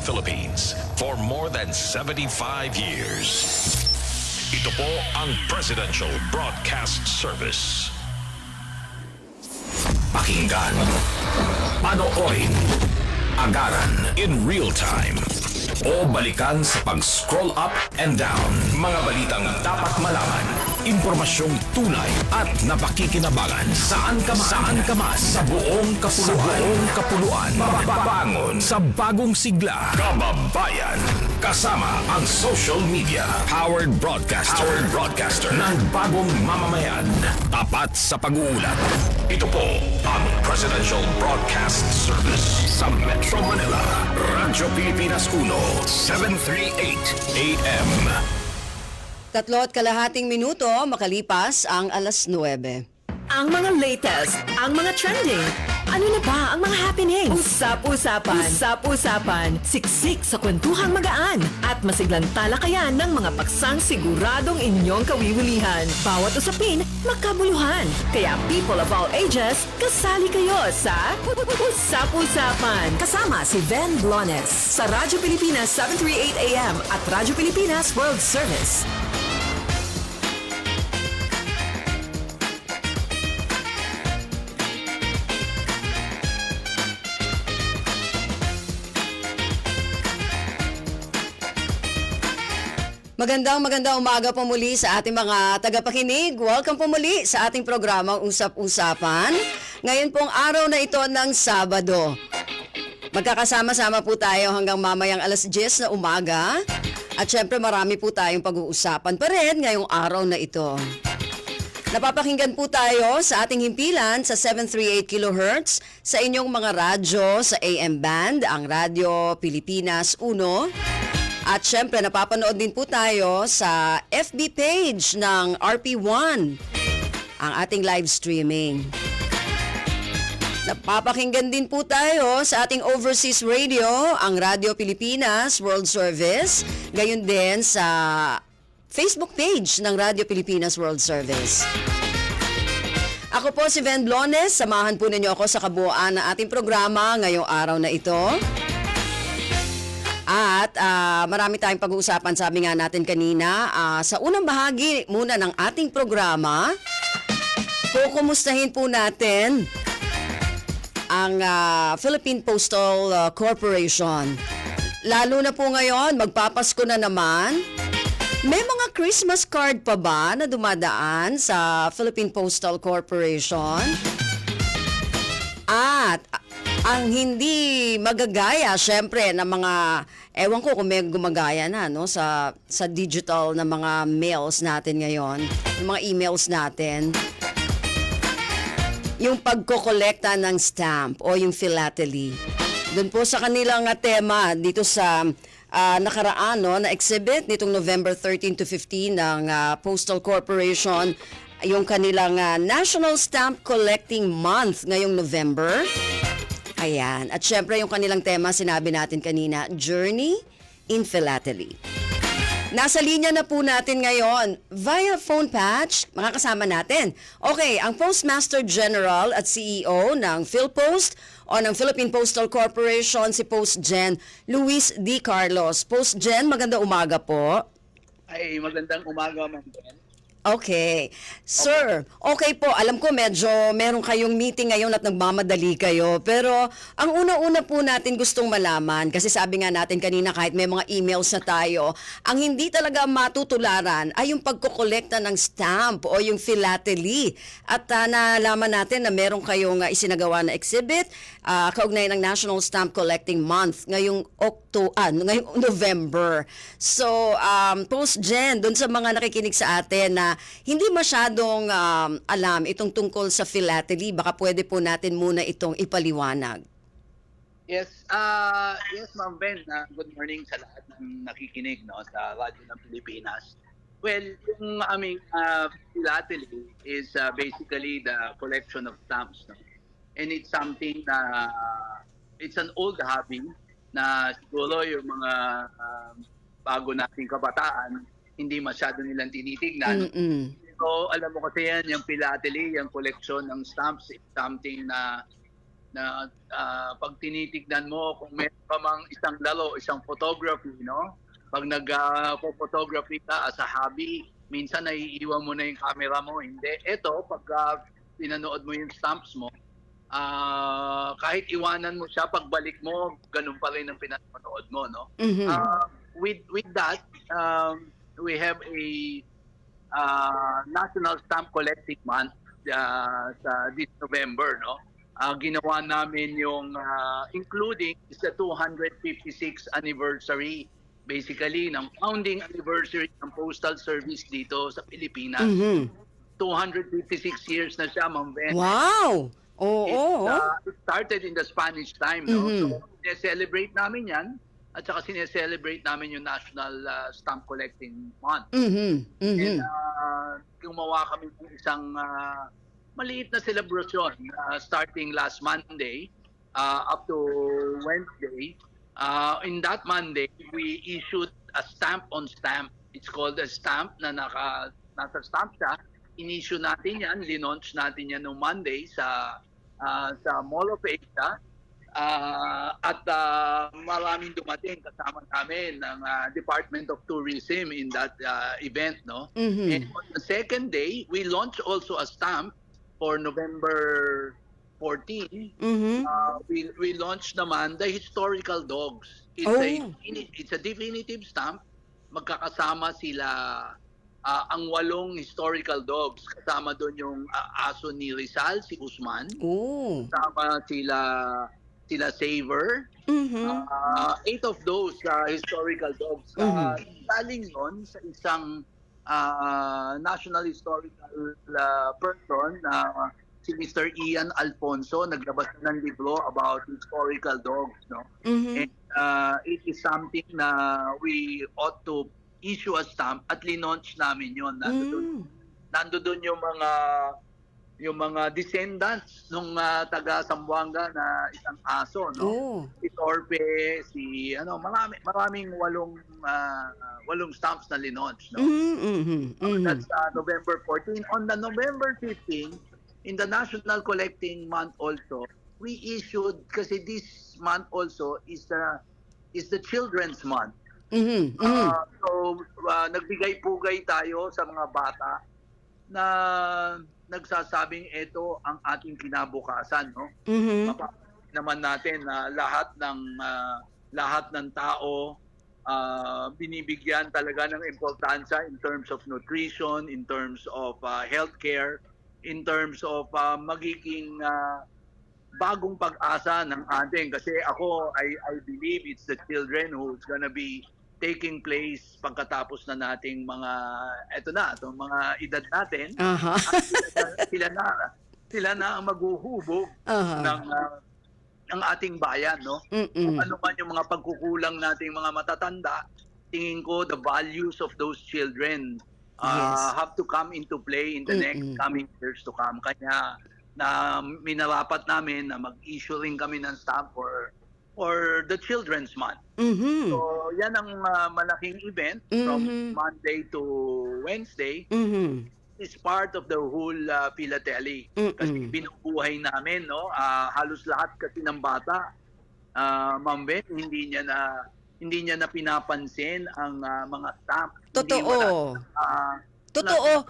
Philippines for more than 75 years. Ito po ang Presidential Broadcast Service. Pakinggan, panoorin, agaran in real time, o balikan sa pag-scroll up and down. Mga balitang dapat malaman, impormasyong tunay at napakikinabangan. Saan ka man sa buong kapuluan. Bangon sa bagong sigla. Kababayan. Kasama ang social media. Powered broadcaster ng bagong mamamayan. Tapat sa pag-uulat. Ito po ang Presidential Broadcast Service sa Metro Manila. Radyo Pilipinas 1, 738 AM. 3.5 minuto makalipas ang alas 9. Ang mga latest, ang mga trending, ano na ba ang mga happening? Usap-usapan, siksik sa kwentuhang magaan at masiglang talakayan ng mga paksang siguradong inyong kawiwilihan. Bawat usapin, makabuluhan. Kaya people of all ages, kasali kayo sa Usap-usapan. Kasama si Ben Blones sa Radyo Pilipinas 738 AM at Radyo Pilipinas World Service. Magandang umaga po muli sa ating mga tagapakinig. Welcome po muli sa ating programang Usap-Usapan. Ngayon pong araw na ito ng Sabado. Magkakasama-sama po tayo hanggang mamayang alas 10 na umaga. At syempre marami po tayong pag-uusapan pa rin ngayong araw na ito. Napapakinggan po tayo sa ating himpilan sa 738 kHz sa inyong mga radyo sa AM band, ang Radyo Pilipinas 1. At syempre, napapanood din po tayo sa FB page ng RP1, ang ating live streaming. Napapakinggan din po tayo sa ating overseas radio, ang Radyo Pilipinas World Service, gayon din sa Facebook page ng Radyo Pilipinas World Service. Ako po si Ben Blones, samahan po ninyo ako sa kabuuan ng ating programa ngayong araw na ito. At marami tayong pag-uusapan, sabi nga natin kanina. Sa unang bahagi muna ng ating programa, kukumustahin po natin ang Philippine Postal Corporation. Lalo na po ngayon, magpapasko na naman. May mga Christmas card pa ba na dumadaan sa Philippine Postal Corporation? At ang hindi magagaya, syempre, ng mga, ewan ko kung may gumagaya na, no, sa digital na mga mails natin ngayon, yung mga emails natin, yung pagkokolekta ng stamp o yung philately. Doon po sa kanilang tema, dito sa nakaraan, no, na exhibit nitong November 13 to 15 ng Postal Corporation, yung kanilang National Stamp Collecting Month ngayong November. Ayan. At syempre yung kanilang tema, sinabi natin kanina, Journey in Philately. Nasa linya na po natin ngayon via phone patch, makakasama natin. Okay, ang Postmaster General at CEO ng PhilPost o ng Philippine Postal Corporation, si Postgen Luis D. Carlos. Postgen, magandang umaga po. Ay, magandang umaga, Ma'am Ben. Okay. Sir, okay po. Alam ko medyo meron kayong meeting ngayon at nagmamadali kayo. Pero ang una-una po natin gustong malaman, kasi sabi nga natin kanina kahit may mga emails na tayo, ang hindi talaga matutularan ay yung pagkokolekta ng stamp o yung philately. At nalaman natin na meron kayong isinagawa na exhibit, kaugnay ng National Stamp Collecting Month ngayong ngayong November. So, Post-Gen, doon sa mga nakikinig sa atin na hindi masyadong alam itong tungkol sa philately, baka pwede po natin muna itong ipaliwanag. Yes, yes, Ma'am Ben. Good morning sa lahat ng nakikinig, no, sa Radyo ng Pilipinas. Well, yung aming philately is basically the collection of stamps, no? And it's something na it's an old hobby na siguro yung mga bago nating kabataan hindi masyado nilang tinitignan. So, alam mo kasi yan, yung philately, yung collection ng stamps, is something na na pag tinitignan mo kung meron ka mang isang laro, isang photography, no? Pag nag-photography ka as a hobby, minsan naiiwan mo na yung camera mo. Hindi. Ito, pag pinanood mo yung stamps mo, kahit iwanan mo siya, pagbalik mo, ganun pa rin ang pinanood mo, no? Mhm. With that, we have a National Stamp Collecting Month this November, no? Ginawa namin yung including sa 256th anniversary basically ng founding anniversary ng Postal Service dito sa Pilipinas. Mhm. 256 years na siya, Ma'am Ben. Wow! Oo. It started in the Spanish time, no? Mhm. So, sineselebrate namin yan at saka sineselebrate namin yung National Stamp Collecting Month. Mhm. And Mhm. gumawa kami ng isang maliit na celebration starting last Monday up to Wednesday. In that Monday, we issued a stamp on stamp. It's called a stamp na nasa stamp siya. In-issue natin yan, linaunch natin yan noong Monday sa Mall of Asia. At maraming dumating kasama namin ng Department of Tourism in that event, no? Mhm. And on the second day, we launched also a stamp for November 14. Mhm. We launched naman the historical dogs. It's a definitive stamp. Magkakasama sila ang 8 historical dogs. Kasama doon yung aso ni Rizal, si Usman. Oh. Kasama sila Saver. Mhm. 8 of those historical dogs. Galing yun sa isang national historical person na si Mr. Ian Alfonso, naglabas na ng libro about historical dogs, no? Mhm. And it is something na we ought to issue a stamp at linaunch namin yun. Nandoon yung mga descendants nung taga Zamboanga na isang aso, no? Oh. Si Torpe, maraming 8 stamps na linaunch, no? Mhm. Mhm. That's November 14. On the November 15, in the National Collecting Month also, we issued, kasi this month also is the Children's Month. Mhm. Mhm. So, nagbigay-pugay tayo sa mga bata na nagsasabing ito ang ating kinabukasan, no? Mhm. Mapapansin naman natin na lahat ng tao binibigyan talaga ng importansya in terms of nutrition, in terms of healthcare, in terms of magiging bagong pag-asa ng ating, kasi I believe it's the children who's gonna be taking place pagkatapos na nating itong mga edad natin. Aha. Sila na ang maghuhubog Aha. ng ating bayan, no? Mm-mm. Ano man yung mga pagkukulang nating mga matatanda, tingin ko the values of those children Yes. have to come into play in the next coming years to come. Kaya na minarapat namin na mag-issue rin kami ng stamp for the Children's Month. Mhm. So, yan ang malaking event from Monday to Wednesday. Mhm. Is part of the whole philately. Kasi binubuhay namin, no? Halos lahat kasi ng bata, Ma'am Ben, hindi niya na pinapansin ang mga stamp. Totoo. Totoo.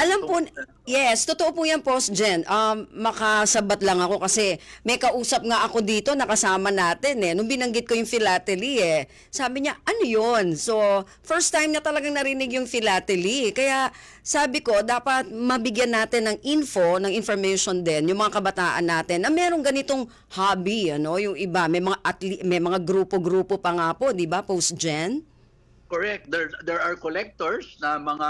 Alam po, yes, totoo po yan, Post Jen. Makasabat lang ako kasi may kausap nga ako dito, nakasama natin nung binanggit ko yung philately Sabi niya, ano yun? So, first time na talagang narinig yung philately. Kaya sabi ko, dapat mabigyan natin ng information din, yung mga kabataan natin na merong ganitong hobby, yung iba, may mga grupo-grupo pa nga po, di ba, Post Jen? Correct. There are collectors na mga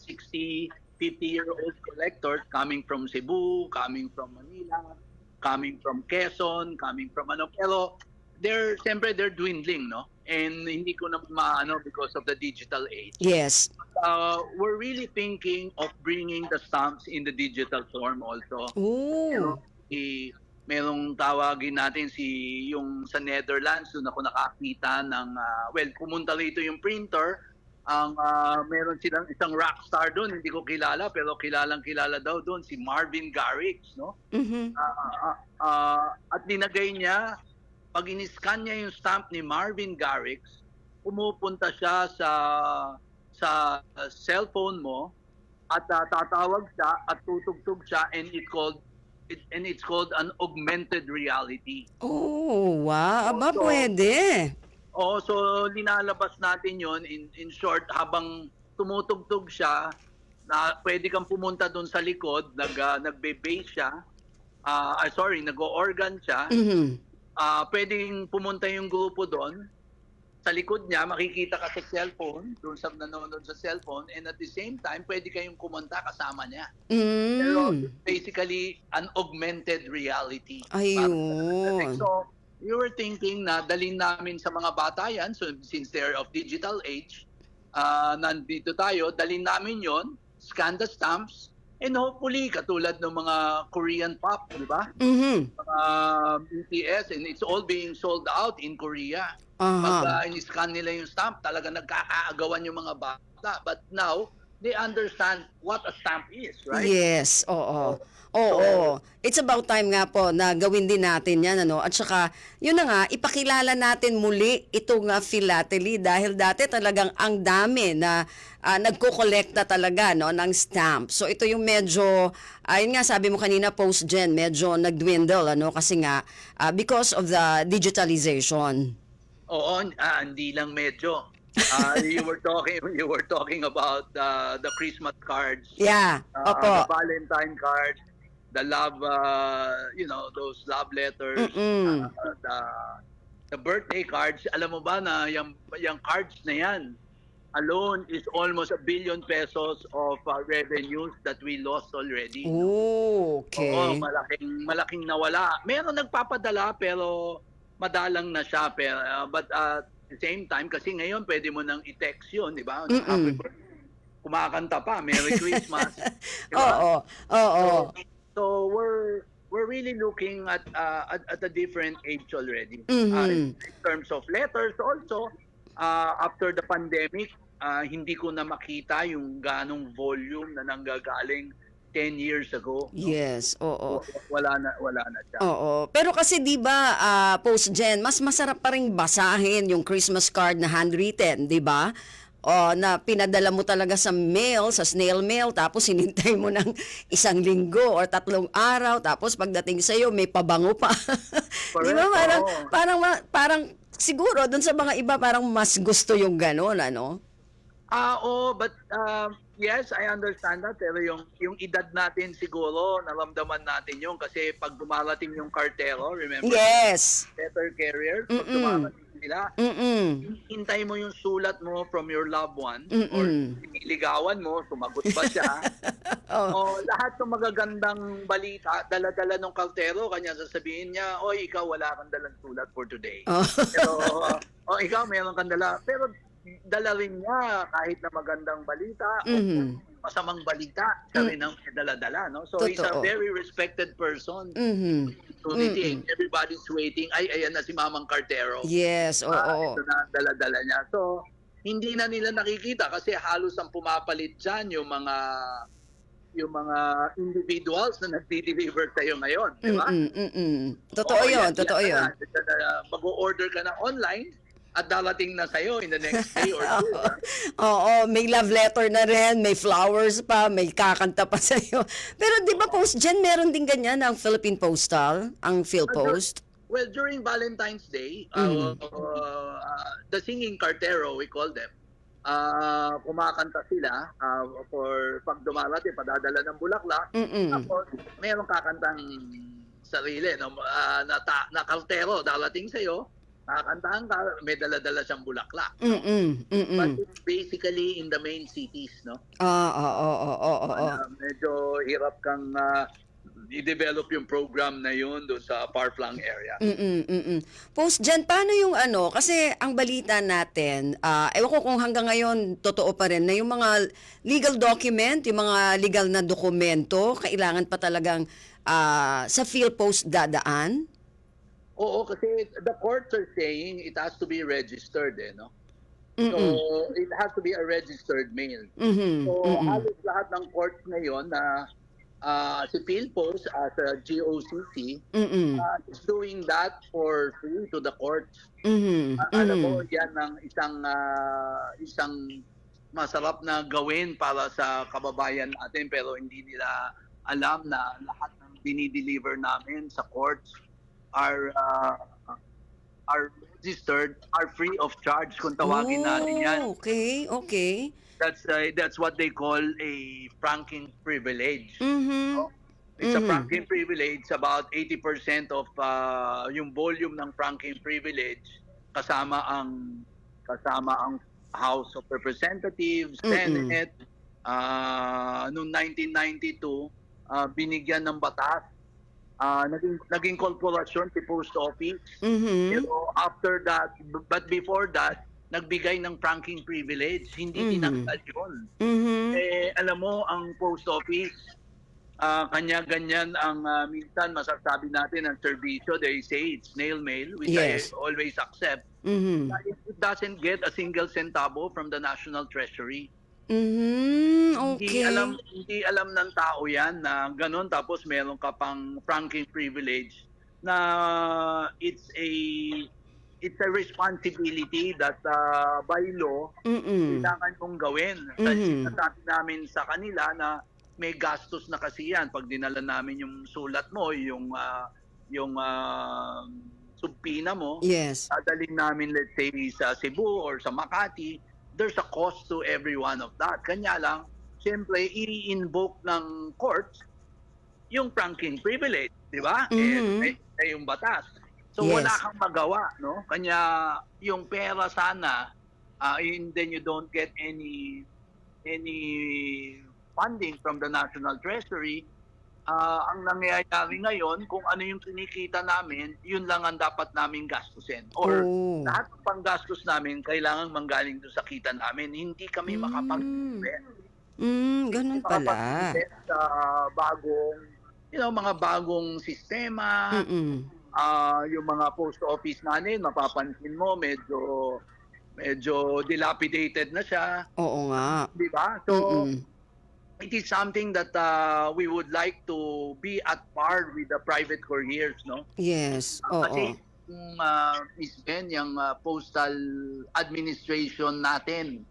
60, 50-year-old collectors coming from Cebu, coming from Manila, coming from Quezon, coming from pero siyempre they're dwindling, no? And hindi ko na maano because of the digital age. Yes. We're really thinking of bringing the stamps in the digital form also. Ooh. Merong tawagin natin yung sa Netherlands, doon ako nakakita ng pumunta rito yung printer meron silang isang rockstar doon, hindi ko kilala pero kilalang-kilala daw doon si Marvin Garrix, no? Mhm. At dinagay niya, pag in-scan niya yung stamp ni Marvin Garrix, pumupunta siya sa cellphone mo at tatawag siya at tutugtog siya, and it's called an augmented reality. Oh, wow. Aba, So, pwede. Oh, so linalabas natin 'yon in short, habang tumutugtog siya, na pwede kang pumunta doon sa likod, nagbe-bass siya. Nag-o-organ siya. Mhm. Pwedeng pumunta yung grupo doon. Sa likod niya, makikita ka sa cellphone, doon sa nanonood sa cellphone, and at the same time, pwede kayong kumanta kasama niya. Pero Mm. basically, an augmented reality. Ayun. So, you were thinking na dalhin namin sa mga bata yan, so since they're of digital age, nandito tayo, dalhin namin yon, scan the stamps, and hopefully, katulad ng mga Korean pop, di ba? Mhm. Mga BTS, and it's all being sold out in Korea. Aha. Pag in-scan nila yung stamp, talaga nagkakaagawan yung mga bata. But now, they understand what a stamp is, right? Yes, oo. Oo. It's about time nga po na gawin din natin yan, ano? At saka, yun na nga, ipakilala natin muli itong philately dahil dati talagang ang dami na nagko-collecta talaga, no, ng stamp. So ito yung medyo, ayun nga, sabi mo kanina, post-gen, medyo nag-dwindle, ano? Kasi nga, because of the digitalization. Oo, hindi lang medyo. You were talking about the Christmas cards, Yeah, the opo. Valentine cards, the love, those love letters, Mm-mm. the birthday cards. Alam mo ba na yung cards na yan alone is almost 1 billion pesos of revenues that we lost already. Oh, okay. Oo, malaking nawala. Meron nagpapadala pero madalang na siya. But at the same time, kasi ngayon pwede mo nang i-text yun, di ba? Mm-mm. Kumakanta pa, Merry Christmas. Di ba? Oo. Oo. So we're really looking at a different age already. Mhm. In terms of letters also, after the pandemic, hindi ko na makita yung ganong volume na nanggagaling 10 years ago. No? Yes, oo. Wala na siya. Oo. Pero kasi 'di ba, post-gen, mas masarap pa ring basahin yung Christmas card na handwritten, 'di ba? O na pinadala mo talaga sa mail, sa snail mail, tapos hinintay mo ng 1 linggo or 3 araw, tapos pagdating sa iyo may pabango pa. 'Di ba? Correct, Parang siguro doon sa mga iba parang mas gusto yung gano'n, ano? But yes, I understand that. Pero yung edad natin siguro, naramdaman natin yung kasi pag dumarating yung kartero, remember? Yes. Letter carrier, pag Mm-mm. dumarating sila, Mm-mm. hintay mo yung sulat mo from your loved one, Mm-mm. or niligawan mo, sumagot ba siya? O lahat ng magagandang balita, dala-dala ng kartero, kanya sasabihin niya, oy, ikaw wala kang dalang sulat for today. Oh. Pero, ikaw meron kang dala. Pero dala rin niya kahit na magandang balita Mhm. o masamang balita, siya rin ang dala-dala, no? So he's a Totoo. very respected person. Mhm. Everybody's waiting. Ay, ayan na si Mamang Cartero. Yes, oo. Ito na ang dala-dala niya. So, hindi na nila nakikita kasi halos ang pumapalit dyan yung mga individuals na nagdi-deliver sa'yo ngayon. Di ba? Totoo yun, totoo yun. Mag-o-order ka na online at darating na sa'yo in the next day or two. Oo, may love letter na rin, may flowers pa, may kakanta pa sa'yo. Pero di ba post-gen, meron din ganyan ang Philippine Postal, ang PhilPost? Well, during Valentine's Day, the singing cartero, we call them, kumakanta sila for pag dumarating, padadala ng bulaklak. Tapos, mayroong kakantang sarili, no? Na kartero, darating sa'yo, kakantahan ka, may dala-dala siyang bulaklak. But it's basically in the main cities, no? Medyo hirap kang i-develop yung program na yun doon sa far-flung area. Post-gen, paano yung ano? Kasi ang balita natin, ewan ko kung hanggang ngayon totoo pa rin, na yung mga legal document, yung mga legal na dokumento, kailangan pa talagang sa PhilPost dadaan? Oo, kasi the courts are saying it has to be registered, no? So, it has to be a registered mail. Mhm. So, Mm-mm. halos lahat ng courts ngayon na si PhilPos as a GOCC Mm-mm. is doing that for free to the courts. Mhm. Alam mo, Mhm. yan ang isang masarap na gawin para sa kababayan natin pero hindi nila alam na lahat ng dinideliver namin sa courts are registered, are free of charge kung tawagin natin yan. Oh, okay, okay. That's what they call a franking privilege. Mhm. It's a franking privilege. About 80% of yung volume ng franking privilege kasama ang House of Representatives, Senate. Noong 1992, binigyan ng batas. Naging korporasyon si Post Office. Mhm. Pero after that, but before that, nagbigay ng franking privilege. Hindi tinanggal yun. Mhm. Alam mo, ang Post Office, kanya-ganyan ang minsan masasabi natin ang serbisyo. They say it's snail mail, which Yes. I always accept. Mhm. It doesn't get a single centavo from the National Treasury. Mhm. Hindi Okay. alam ng tao 'yan na gano'n tapos meron ka pang franking privilege na it's a responsibility that by law Mm-mm. kailangan mong gawin. Sinasabi namin sa kanila na may gastos na kasi yan. Pag dinala namin yung sulat mo, yung subpina mo, Yes. dadalhin namin let's say sa Cebu or sa Makati, there's a cost to every one of that. Kanya lang, siyempre, i-invoke ng court yung franking privilege, di ba? Yung batas. So Yes. wala kang magawa, no? Kanya yung pera sana, and then you don't get any funding from the National Treasury. Ang nangyayari ngayon, kung ano yung kinikita namin, yun lang ang dapat naming gastusin. Or lahat ng panggastos namin, kailangan manggaling doon sa kita namin. Hindi kami makapag-invest. Ganun pala. Makapag-invest sa mga bagong sistema. Yung mga post office namin, mapapansin mo, medyo dilapidated na siya. Oo nga. Di ba? So, it is something that we would like to be at par with the private couriers, no? Yes. Kasi Oo. Miss Ben, yung postal administration natin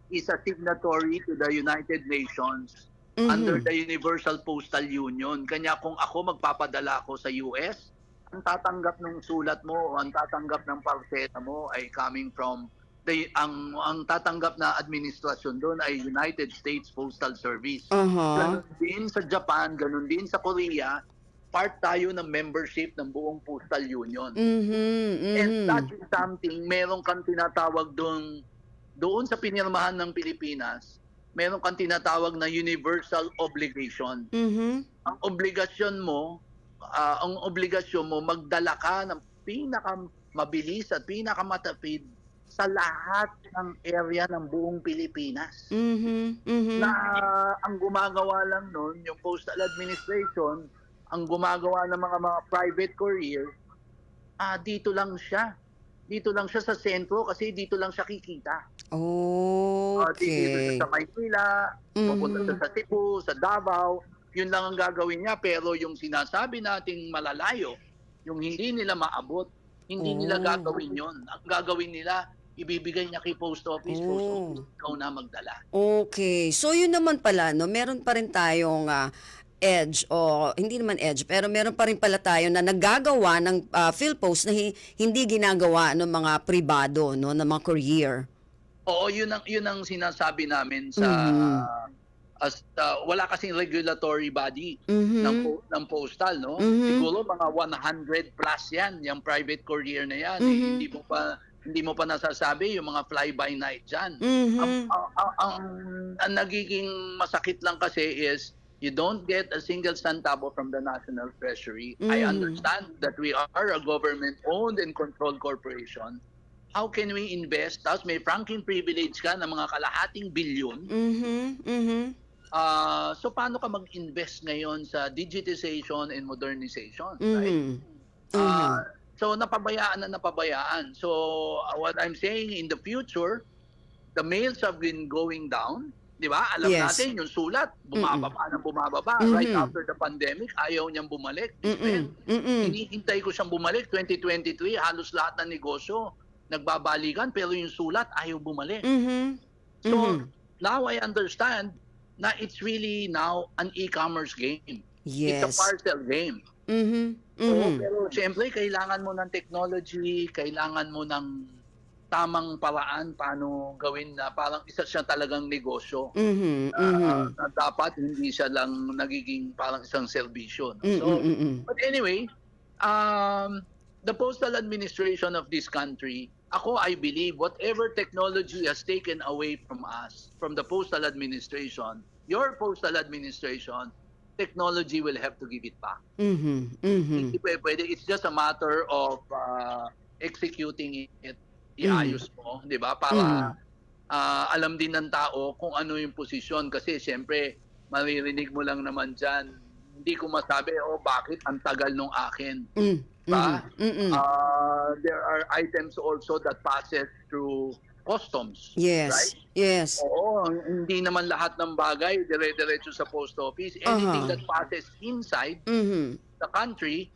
is a signatory to the United Nations under the Universal Postal Union. Kanya kung ako magpapadala ako sa US, ang tatanggap ng sulat mo o ang tatanggap ng parsela mo ay coming from ang tatanggap na administrasyon doon ay United States Postal Service. Ganun din sa Japan, ganun din sa Korea, part tayo ng membership ng buong Postal Union. And that is something, meron kang tinatawag doon sa pinirmahan ng Pilipinas, meron kang tinatawag na universal obligation. Ang obligasyon mo magdala ka ng pinakamabilis at pinakamatapid sa lahat ng area ng buong Pilipinas. Na ang gumagawa lang nun, yung postal administration, ang gumagawa ng mga private courier, dito lang siya. Dito lang siya sa sentro kasi dito lang siya kikita. Dito Okay. sa Maynila, pupunta siya sa Cebu, sa Davao, yun lang ang gagawin niya. Pero yung sinasabi nating malalayo, yung hindi nila maabot, hindi nila gagawin yun. Ang gagawin nila, ibibigay niya kay post office, post office, ikaw na magdala. Okay. So yun naman pala, no, meron pa rin tayong edge o hindi naman edge, pero meron pa rin pala tayo na naggagawa ng PhilPost na hindi ginagawa ng mga pribado, no, ng mga courier. Oo, yun ang sinasabi namin sa wala kasing regulatory body ng postal, no? Siguro mga 100 plus yan, yung private courier na yan. Hindi mo pa nasasabi yung mga fly-by night dyan. Ang nagiging masakit lang kasi is you don't get a single centavo from the National Treasury. I understand that we are a government-owned and controlled corporation. How can we invest? Tapos may franking privilege ka ng mga kalahating bilyon. So paano ka mag-invest ngayon sa digitization and modernization? Right? So napabayaan. So what I'm saying, in the future, the mails have been going down. Di ba? Alam Yes. natin, yung sulat, bumababa ng bumababa. Right after the pandemic, ayaw niyang bumalik. Hinihintay ko siyang bumalik. 2023, halos lahat ng negosyo nagbabalikan, pero yung sulat, ayaw bumalik. So, now I understand na it's really now an e-commerce game. It's a Yes. parcel game. Oo, pero siyempre, kailangan mo ng technology, kailangan mo ng tamang paraan paano gawin na parang isa siya talagang negosyo. Na dapat hindi siya lang nagiging parang isang serbisyo. No? So, but anyway, the postal administration of this country, I believe whatever technology has taken away from us, from the postal administration, your postal administration, technology will have to give it back. Hindi pwede. It's just a matter of executing it. Iayos mo, di ba? Para alam din ng tao kung ano yung posisyon. Kasi siyempre, maririnig mo lang naman dyan. Hindi ko masabi, bakit ang tagal nung akin? Diba? There are items also that passes through customs. Yes. Right? Yes. Oo, hindi naman lahat ng bagay dire-diretso sa post office. Anything that passes inside the country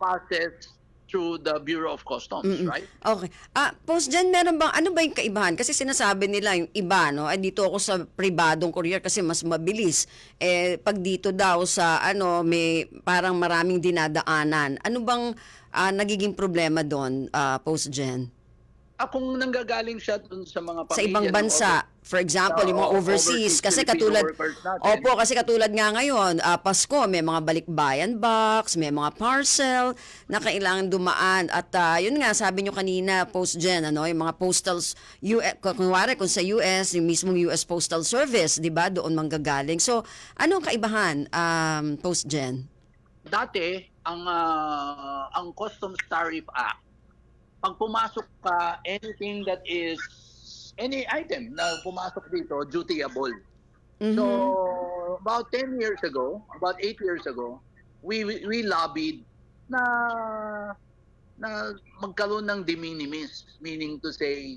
passes through the Bureau of Customs, right? Okay. Post dyan, meron bang, ano ba yung kaibahan? Kasi sinasabi nila yung iba, no? Dito ako sa pribadong courier kasi mas mabilis. Pag dito daw sa, may parang maraming dinadaanan. Ano bang nagiging problema doon, Post Gen? Kung nanggagaling siya dun sa mga pamilya Sa ibang bansa, for example, yung mga overseas, kasi Filipino katulad, workers natin. kasi katulad nga ngayon, Pasko, may mga balikbayan box, may mga parcel na kailangan dumaan. At yun nga, sabi nyo kanina, Post-Gen, yung mga postals, kunwari kung sa US, yung mismong US Postal Service, di ba, doon manggagaling. So, anong kaibahan, Post-Gen? Dati, ang Customs Tariff Act, pag pumasok ka, anything that is, any item na pumasok dito, dutiable. So, about 10 years ago, about 8 years ago, we lobbied na magkaroon ng de minimis. Meaning to say,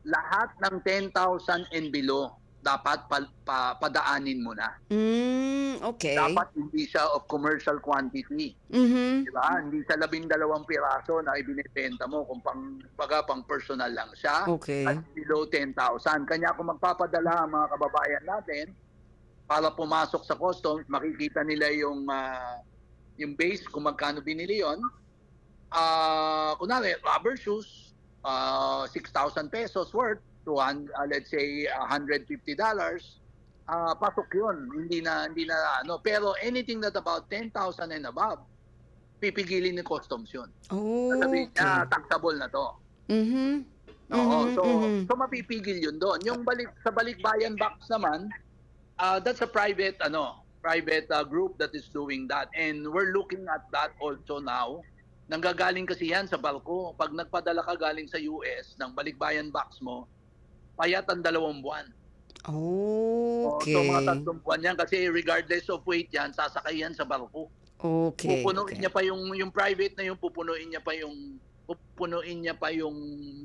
lahat ng 10,000 and below, dapat padaanin mo na. Okay. Dapat hindi siya of commercial quantity. Diba? Hindi sa 12 piraso na ibinibenta mo kung pang personal lang siya. Okay. At below 10,000. Kanya kung magpapadala ang mga kababayan natin para pumasok sa customs, makikita nila yung base kung magkano binili yun. Kunwari, rubber shoes, 6,000 pesos worth, let's say $150, pasok yun. Hindi na pero anything that about 10,000 and above, pipigilin ni customs yun. Sasabihin niya, taxable na to. So mapipigil yun doon. Yung sa balikbayan box naman, that's a private group that is doing that, and we're looking at that also now. Nanggagaling kasi yan sa barko. Pag nagpadala ka galing sa US ng balikbayan box mo, payat ang 2 buwan. Okay. So mga 3 buwan yan kasi regardless of weight yan, sasakay yan sa barko. Okay. Pupunuin niya pa yung private na yung pupunuin niya pa yung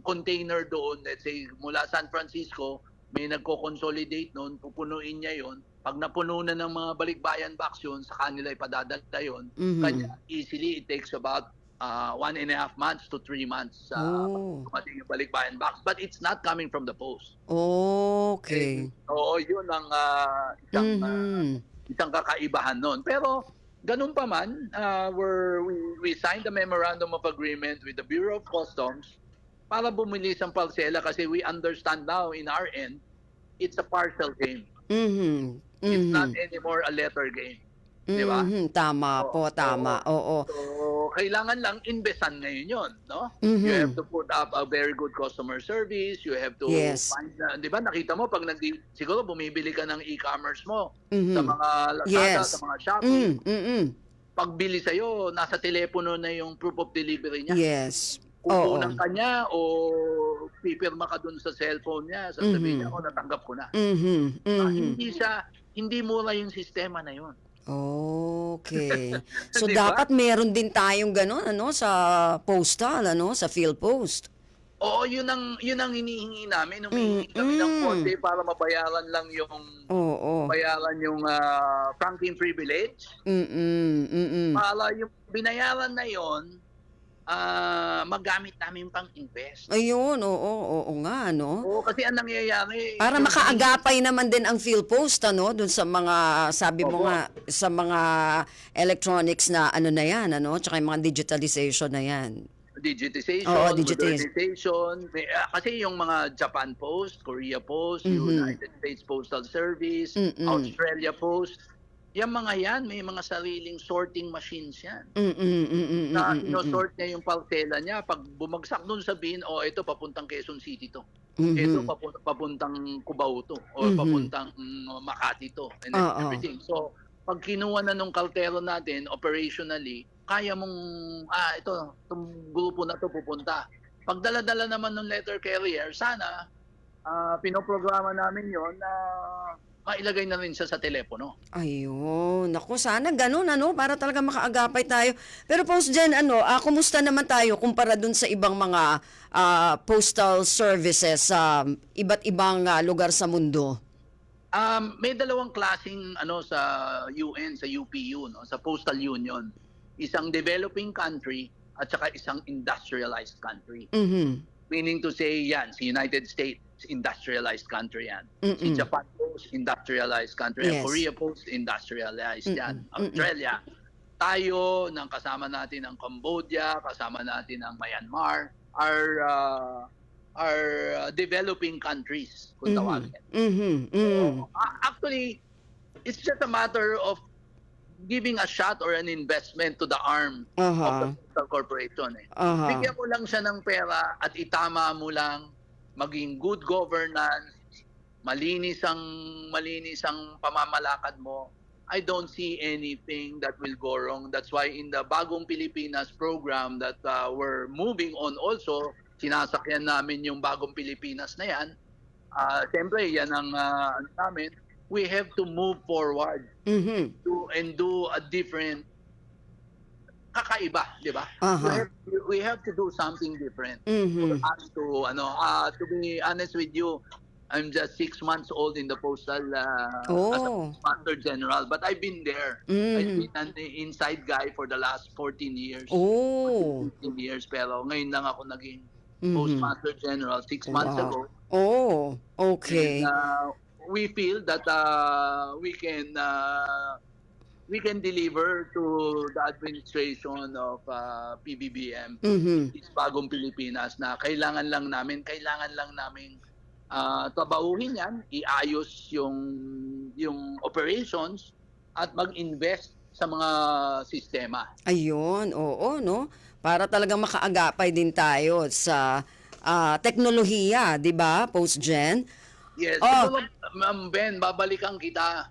container doon. Let's say mula San Francisco, may nagko-consolidate noon, pupunuin niya yon. Pag napuno na ng mga balikbayan box yun, sa kanila ipadadala yon. Kanya easily it takes about 1.5 months to 3 months dumating yung balikbayan box, but it's not coming from the post. Okay. Oo, yun ang isang kakaibahan nun. Pero ganun pa man, we signed a memorandum of agreement with the Bureau of Customs para bumilis ang parcela kasi we understand now in our end, it's a parcel game. It's not anymore a letter game. Diba? Tama po, tama. Oo. So, kailangan lang investan ngayon yun, no? You have to put up a very good customer service. You have to find, di ba, nakita mo, pag siguro bumibili ka ng e-commerce mo sa mga Lazada, sa mga Shopee, pagbili sa'yo, nasa telepono na yung proof of delivery niya. Yes. Kukunan ka niya o pipirma ka dun sa cellphone niya, sasabihin niya, natanggap ko na. Hindi mura yung sistema na yun. Okay. So Diba? dapat meron din tayong gano'n sa postal, sa PhilPost. Oo, yun ang hinihingi namin. Humihingi kami ng konti para mabayaran lang yung Oo. franking privilege. Para yung binayaran na yon magamit namin pang-invest. Ayun, oo nga, no? Oo, kasi ang nangyayari... Para makaagapay naman din ang PhilPost, ano, dun sa mga, sabi mo Opo. nga, sa mga electronics na ano na yan, ano, tsaka yung mga digitalization na yan. Digitization, Oo, digitize. modernization. Kasi yung mga Japan Post, Korea Post, United States Postal Service, Australia Post, yung mga yan, may mga sariling sorting machines yan. Na sort niya yung parcela niya. Pag bumagsak dun sa bin, ito papuntang Quezon City to. Ito papuntang Cubao to. O papuntang Makati to. And then everything. So, pag kinuha na nung kaltero natin, operationally, kaya mong, itong grupo na to pupunta. Pag dala-dala naman ng letter carrier, sana, pinoprograma namin yon na mailagay na rin siya sa telepono. Ayun, naku, sana ganun, ano, para talaga makaagapay tayo. Pero Post Gen, ano, kumusta naman tayo kumpara dun sa ibang mga postal services sa iba't ibang lugar sa mundo? May dalawang klaseng sa UN, sa UPU, no, sa Postal Union. Isang developing country at saka isang industrialized country. Meaning to say, yan, si United States, industrialized country yan. Si Japan Post, industrialized country yan. Yes. Korea Post, industrialized yan. Australia. Tayo, kasama natin ang Cambodia, kasama natin ang Myanmar, are developing countries, kung tawagin. So, actually, it's just a matter of giving a shot or an investment to the arm of the postal corporation. Bigyan mo lang siya ng pera at itama mo lang, maging good governance, malinis ang pamamalakad mo. I don't see anything that will go wrong. That's why in the Bagong Pilipinas program that we're moving on also, sinasakyan namin yung Bagong Pilipinas na yan. Siyempre, yan ang namin. We have to move forward and do a different kakaiba, di ba? We have to do something different. For us to be honest with you, I'm just 6 months old in the postal as a Master General, but I've been there. I've been an inside guy for the last 14 years. 15 years, pero ngayon lang ako naging Postmaster General 6 months ago. Oh, okay. And, we feel that we can deliver to the administration of PBBM this Bagong Pilipinas na kailangan lang namin trabahuhin yan, iayos yung operations at mag-invest sa mga sistema. Ayun, oo, no? Para talagang makaagapay din tayo sa teknolohiya, di ba, Post Gen? Yes. Ma'am Ben, babalikan kita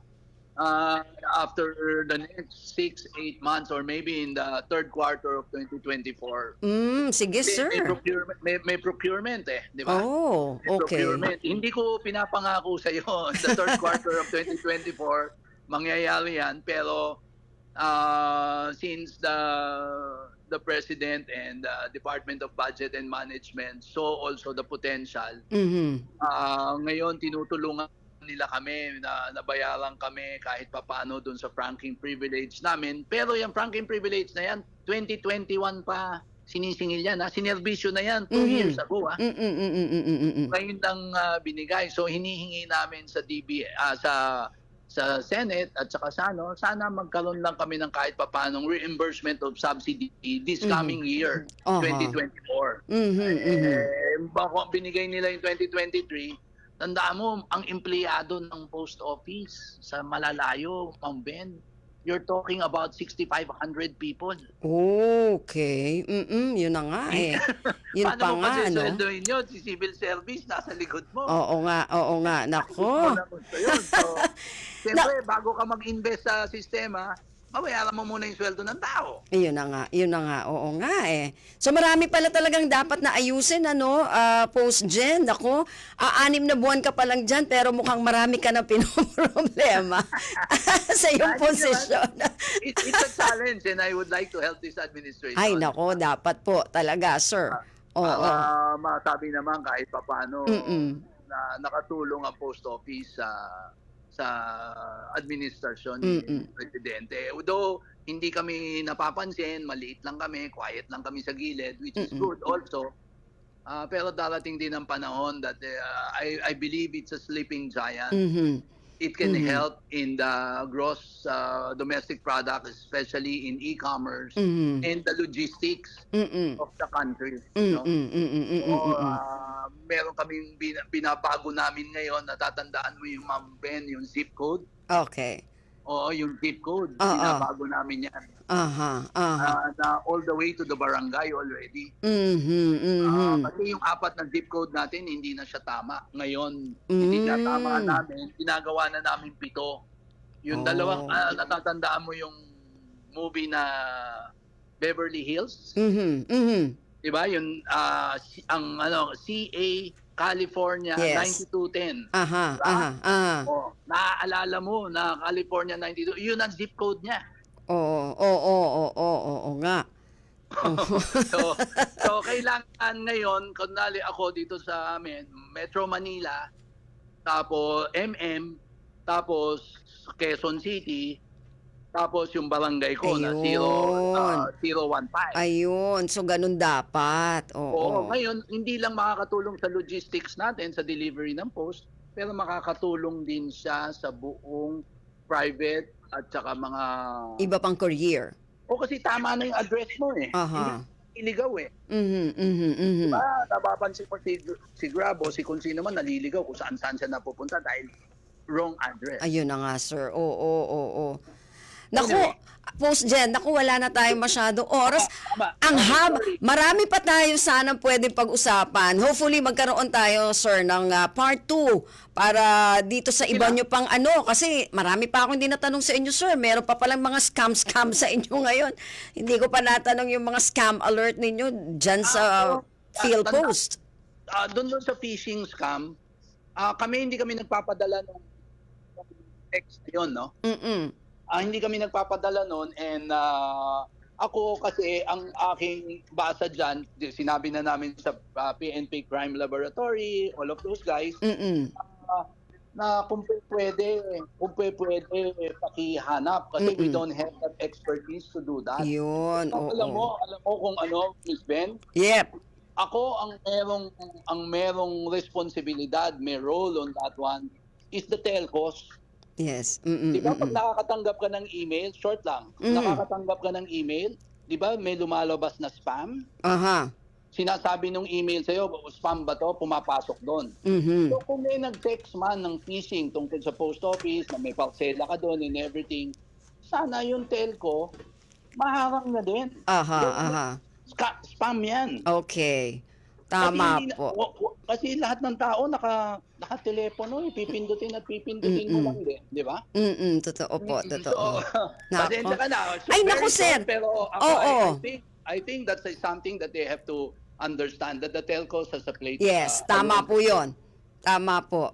after the next 6-8 months or maybe in the third quarter of 2024. Sige, sir. May procurement di ba? Oh, May okay. procurement. Hindi ko pinapangako sa iyo in the third quarter of 2024 mangyayari yan, pero since the President and Department of Budget and Management saw also the potential, ngayon tinutulungan nila kami na nabayaran kami kahit papaano dun sa franking privilege namin. Pero yung franking privilege na yan, 2021 pa sinisingil yan. Sinerbisyo na yan 2 years ago. Ngayon lang binigay. So hinihingi namin sa sa Senate at saka sana magkaroon lang kami ng kahit papanong reimbursement of subsidy this coming year, 2024. Bako binigay nila yung 2023, tandaan mo, ang empleyado ng post office sa malalayo, Ma'am Ben, you're talking about 6,500 people. Okay. Yun na nga eh. Yun pa Paano mo nga, kasi no? sweldoin yun? Si civil service nasa likod mo. Oo nga. Nako. So, siyempre, bago ka mag-invest sa sistema, mabayaran mo muna yung sweldo ng tao. Yun na nga. Oo nga eh. So marami pala talagang dapat na ayusin, Post Gen. Nako, 6 na buwan ka pa lang dyan, pero mukhang marami ka na pinoproblema sa iyong posisyon. It's a challenge and I would like to help this administration. Ay, nako, dapat po talaga, sir. Oo. Para masabi naman kahit papaano Mm-mm. na nakatulong ang post office sa administrasyon ni Mm-mm. Presidente. Although hindi kami napapansin, maliit lang kami, quiet lang kami sa gilid, which is good also. Pero darating din ang panahon that I believe it's a sleeping giant. Mhm. It can help in the gross domestic product, especially in e-commerce Mhm. and the logistics Mm-mm. of the country. Mm-mm. No? Mm-mm. O, Mm-mm. meron kaming binabago namin ngayon, natatandaan mo yung Ma'am Ben, yung zip code. Okay. Oo, yung zip code, Oo. binabago namin yan. Aha. Aha. Na all the way to the barangay already. Mhm. Mhm. Kasi yung 4 na zip code natin, hindi na siya tama. Ngayon, hindi na tama namin. Ginagawa na namin 7. Yung Oh. dalawang, natatandaan mo yung movie na Beverly Hills? Mhm. Mhm. Diba? Yung, CA California Yes. 9210. Aha. Diba? Aha. Aha. Oh, naaalala mo na California 92, yun ang zip code niya. Oo. Oo nga. So kailangan ngayon, kunwari ako dito sa amin, Metro Manila, tapos tapos Quezon City, tapos yung barangay ko na Ayun. 015. Ayun. So, ganun dapat. Oo, Oo. ngayon, hindi lang makakatulong sa logistics natin, sa delivery ng post, pero makakatulong din siya sa buong private at saka mga... Iba pang career. O kasi tama na yung address mo eh. Aha. Hindi iligaw eh. Mhm. Mhm. Mhm. Napapansin mo si Grab o si kung sino man naliligaw kung saan-saan siya napupunta dahil wrong address. Ayun na nga, sir. Oo. Naku, Anyway. Post-Gen, naku, wala na tayong masyadong oras. Tama. Ang haba. Sorry. Marami pa tayo sanang pwedeng pag-usapan. Hopefully, magkaroon tayo, sir, ng part 2 para dito sa iba nyo pang Kasi marami pa akong hindi natanong sa inyo, sir. Meron pa palang mga scam sa inyo ngayon. Hindi ko pa natanong yung mga scam alert ninyo dyan sa field post. Doon sa phishing scam, hindi kami nagpapadala ng text yun, no? Mm-mm. Hindi kami nagpapadala noon and ako kasi ang aking basa dyan, sinabi na namin sa PNP Crime Laboratory, all of those guys, Mm-mm. na kung pwede pakihanap kasi we don't have that expertise to do that. Yun, Alam mo kung Miss Ben? Yep. Ako ang merong responsibilidad, may role on that one is the telcos. Yes. Di ba pag nakakatanggap ka ng email, short lang, nakakatanggap ka ng email, di ba may lumalabas na spam? Aha. Sinasabi nung email sa'yo, spam ba to? Pumapasok doon. Mhm. So kung may nag-text man ng phishing tungkol sa post office, na may parcela ka doon and everything, sana yung telco, maharang na din. Aha. Spam yan. Okay. Tama Kasi po. Kasi lahat ng tao naka-telepono, pipindutin mo lang din, di ba? Totoo po, totoo. Pasensya ka na. Ay, Very naku, sir. short, pero ako, Oo. I think that's something that they have to understand, that the telcos has a play. Yes, tama po yun. Tama po.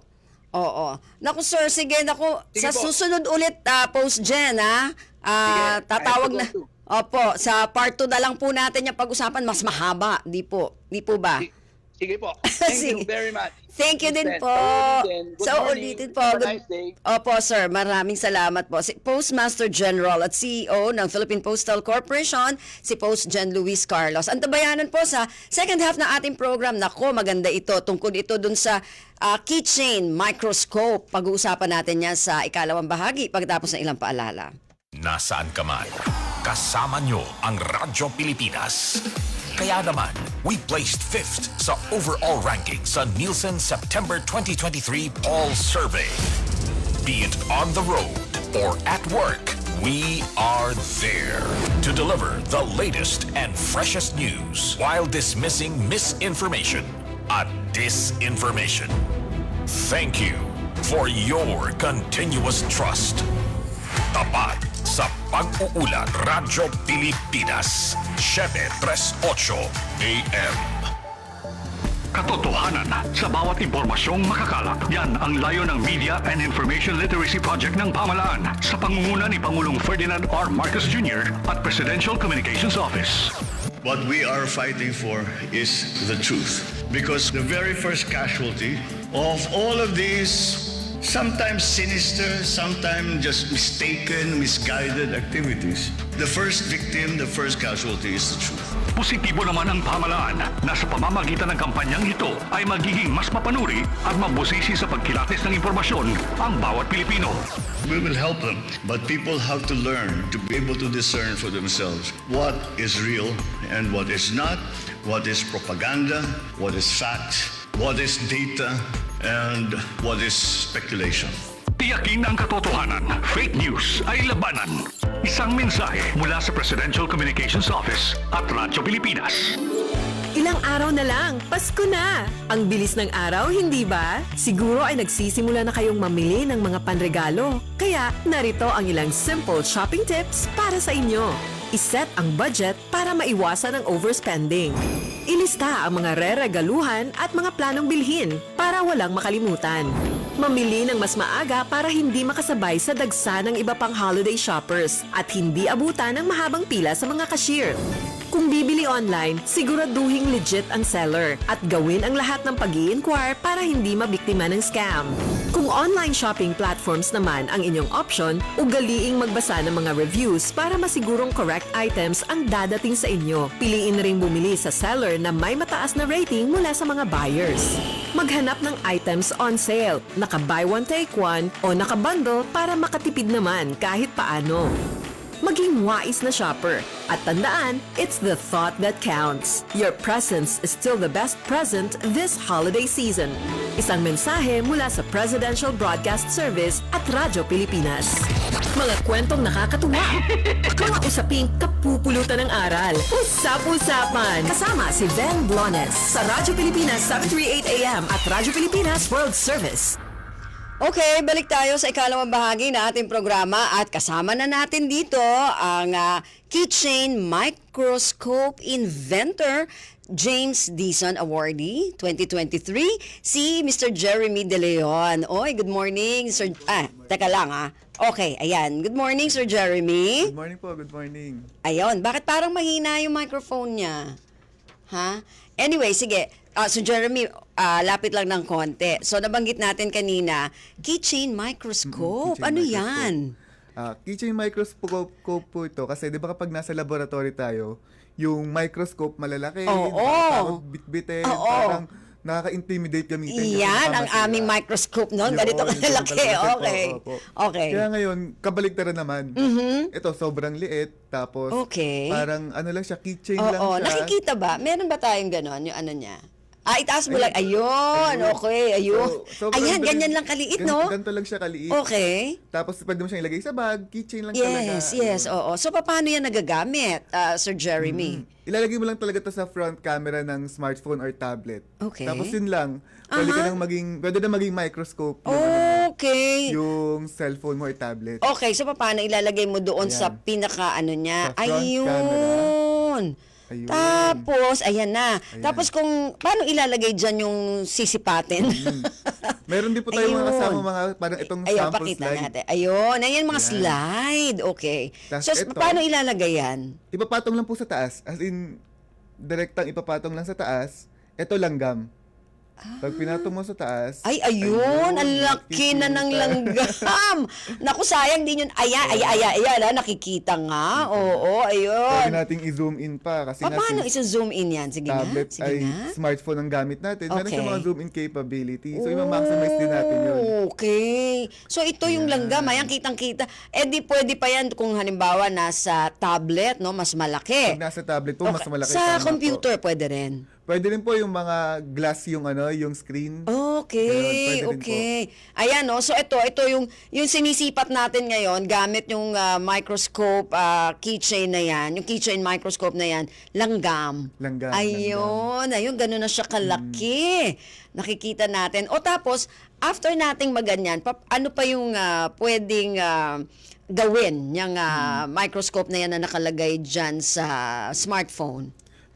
Oo. Naku, sir, sige, Sige sa po. susunod ulit, post-gen, ha? Sige, Tatawag I na. have to go Opo, sa part 2 na lang po natin yung pag-usapan. Mas mahaba. Di po ba? Sige po. Thank Sige. you very much. Thank you din Good po. morning. Sa ulitin po. Have a nice day. Opo, sir. Maraming salamat po. Si Postmaster General at CEO ng Philippine Postal Corporation, si Post-Gen Luis Carlos. Antabayanan po sa second half ng ating program. Nako, maganda ito. Tungkol ito dun sa keychain microscope. Pag-uusapan natin yan sa ikalawang bahagi pagkatapos ng ilang paalala. Nasaan ka man, kasama nyo ang Radyo Pilipinas. Kaya naman, we placed 5th sa overall ranking sa Nielsen September 2023 Poll Survey. Be it on the road or at work, we are there to deliver the latest and freshest news while dismissing misinformation at disinformation. Thank you for your continuous trust. Tapat sa pag-uulan Radyo Pilipinas 738 AM. Katotohanan sa bawat impormasyong makakalat. Yan ang layo ng Media and Information Literacy Project ng Pamahalaan sa pangunguna ni Pangulong Ferdinand R. Marcos Jr. at Presidential Communications Office. What we are fighting for is the truth. Because the very first casualty of all of these sometimes sinister, sometimes just mistaken, misguided activities, the first victim, the first casualty is the truth. Positibo naman ang pamahalaan na sa pamamagitan ng kampanyang ito ay magiging mas mapanuri at mabusisi sa pagkilatis ng impormasyon ang bawat Pilipino. We will help them, but people have to learn to be able to discern for themselves what is real and what is not, what is propaganda, what is fact, what is data, and what is speculation. Tiyakin ang katotohanan. Fake news ay labanan. Isang mensahe mula sa Presidential Communications Office at Radyo Pilipinas. Ilang araw na lang, Pasko na! Ang bilis ng araw, hindi ba? Siguro ay nagsisimula na kayong mamili ng mga panregalo. Kaya narito ang ilang simple shopping tips para sa inyo. Iset ang budget para maiwasan ang overspending. Ilista ang mga re-regaluhan at mga planong bilhin para walang makalimutan. Mamili ng mas maaga para hindi makasabay sa dagsa ng iba pang holiday shoppers at hindi abutan ng mahabang pila sa mga cashier. Kung bibili online, siguraduhing legit ang seller at gawin ang lahat ng pag-i-inquire para hindi mabiktima ng scam. Kung online shopping platforms naman ang inyong option, ugaliing magbasa ng mga reviews para masigurong correct items ang dadating sa inyo. Piliin ring bumili sa seller na may mataas na rating mula sa mga buyers. Maghanap ng items on sale, naka-buy one take one o naka-bundle para makatipid naman kahit paano. Maging wais na shopper. At tandaan, it's the thought that counts. Your presence is still the best present this holiday season. Isang mensahe mula sa Presidential Broadcast Service at Radyo Pilipinas. Mga kwentong nakakatuwa. Mga usaping kapupulutan ng aral. Usap-usapan. Kasama si Ven Blones sa Radyo Pilipinas 738 AM at Radyo Pilipinas World Service. Okay, balik tayo sa ikalawang bahagi na ating programa at kasama na natin dito ang Keychain Microscope Inventor, James Dison Awardee 2023, si Mr. Jeremy De Leon. Oy, good morning, Sir. Teka lang Okay, ayan. Good morning, Sir Jeremy. Good morning po, good morning. Ayun, bakit parang mahina yung microphone niya? Ha? Anyway, sige. So Jeremy, lapit lang ng konti. So nabanggit natin kanina, keychain microscope. Keychain Ano microscope. yan? Keychain microscope po ito kasi di ba kapag nasa laboratory tayo, yung microscope malalaki, nakakatakot bitbitin, Oo. parang nakaka-intimidate gamitin. kasi Yan ang masira. aming microscope noon. Yun, Ganito yung kalaki. ganito Okay. opo. Okay. Kaya ngayon, kabaligtaran naman. Ito, sobrang liit. Tapos, Okay. parang ano lang siya, keychain lang Oo, siya. nakikita ba? Meron ba tayong ganon? Yung ano niya? Itaas mo lang. Ayun. Okay, ayun. Sobrang Ayan, dali- ganyan lang kaliit, no? Ganito lang siya kaliit. Okay. Tapos, pwede mo siyang ilagay sa bag, keychain lang talaga. Yes, oo. So, paano yan nagagamit, Sir Jeremy? Ilalagay mo lang talaga to sa front camera ng smartphone or tablet. Okay. Tapos yun lang, pwede na maging microscope yung, Okay. yung cellphone mo or tablet. Okay, so paano ilalagay mo doon sa Ayan. pinaka ano niya? Sa front Ayun. Ayun. Tapos, ayan na. Tapos kung, paano ilalagay dyan yung sisipatin? Meron din po tayong mga Ayun. kasama mga parang itong Ayun, sample pakita slide. natin. Ayun, ayan mga Ayan. slide. Okay. Tas So, ito. paano ilalagay yan? Ipapatong lang po sa taas. As in, direktang ipapatong lang sa taas. Ito langgam. Pag pinatong mo sa taas. Ay, ayun, ang laki na ng langgam. Naku, sayang din yun. Ayan, nakikita nga. Oo, Pwede ayun. nating i-zoom in pa. Kasi Paano natin isa-zoom in yan? Sige nga. tablet Sige ay nga. smartphone ang gamit natin. Meron Okay. siyang mga zoom in capability. So, i-maximize din natin yun. Okay. So, ito yung langgam. Ayan, kitang-kita. Di pwede pa yan kung halimbawa nasa tablet, no? Mas malaki. Pag nasa tablet po, mas Okay. malaki. Sa tama po. computer, pwede rin. Pwede rin po yung mga glass yung yung screen. Okay, Ganun, pwede rin okay. Ayan, no? So ito yung sinisipat natin ngayon gamit yung microscope keychain na yan, yung keychain microscope na yan, langgam. Langgam, Ayun, ganun na siya kalaki. Nakikita natin. O tapos, after nating maganyan, ano pa yung pwedeng gawin yung microscope na yan na nakalagay dyan sa smartphone?